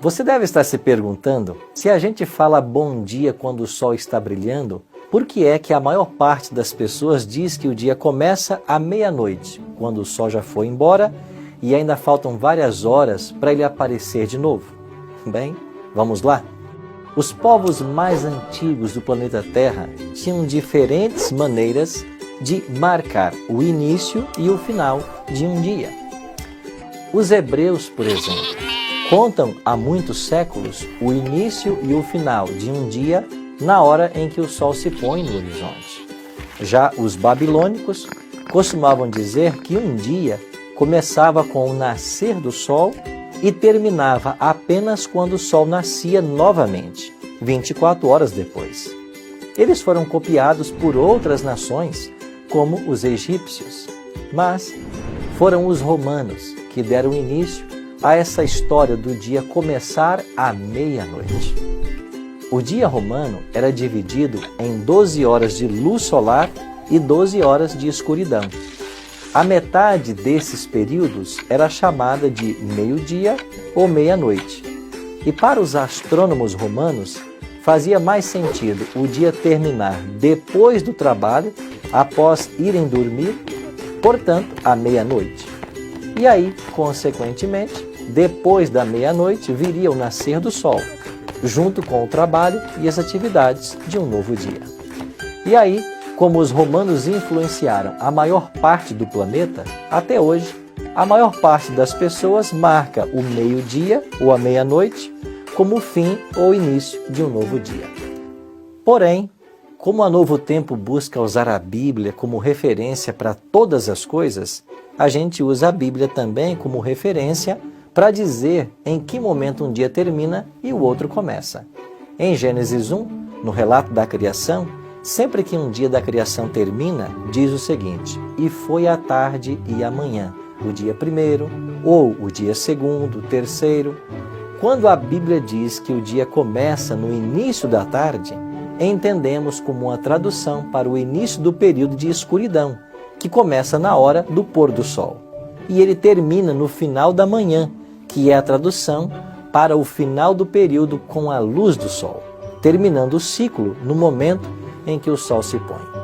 Você deve estar se perguntando, se a gente fala bom dia quando o sol está brilhando, por que é que a maior parte das pessoas diz que o dia começa à meia-noite, quando o sol já foi embora e ainda faltam várias horas para ele aparecer de novo? Bem, vamos lá? Os povos mais antigos do planeta Terra tinham diferentes maneiras de marcar o início e o final de um dia. Os hebreus, por exemplo, contam há muitos séculos o início e o final de um dia na hora em que o sol se põe no horizonte. Já os babilônicos costumavam dizer que um dia começava com o nascer do sol e terminava apenas quando o sol nascia novamente, 24 horas depois. Eles foram copiados por outras nações, como os egípcios, mas foram os romanos que deram início a essa história do dia começar à meia-noite. O dia romano era dividido em 12 horas de luz solar e 12 horas de escuridão. A metade desses períodos era chamada de meio-dia ou meia-noite. E para os astrônomos romanos, fazia mais sentido o dia terminar depois do trabalho, após irem dormir, portanto, à meia-noite. E aí, consequentemente, depois da meia-noite viria o nascer do sol, junto com o trabalho e as atividades de um novo dia. E aí, como os romanos influenciaram a maior parte do planeta, até hoje, a maior parte das pessoas marca o meio-dia ou a meia-noite como o fim ou início de um novo dia. Porém, como a Novo Tempo busca usar a Bíblia como referência para todas as coisas, a gente usa a Bíblia também como referência para dizer em que momento um dia termina e o outro começa. Em Gênesis 1, no relato da criação, sempre que um dia da criação termina, diz o seguinte: e foi a tarde e a manhã, o dia primeiro, ou o dia segundo, terceiro. Quando a Bíblia diz que o dia começa no início da tarde, entendemos como uma tradução para o início do período de escuridão, que começa na hora do pôr do sol. E ele termina no final da manhã, que é a tradução para o final do período com a luz do sol, terminando o ciclo no momento em que o sol se põe.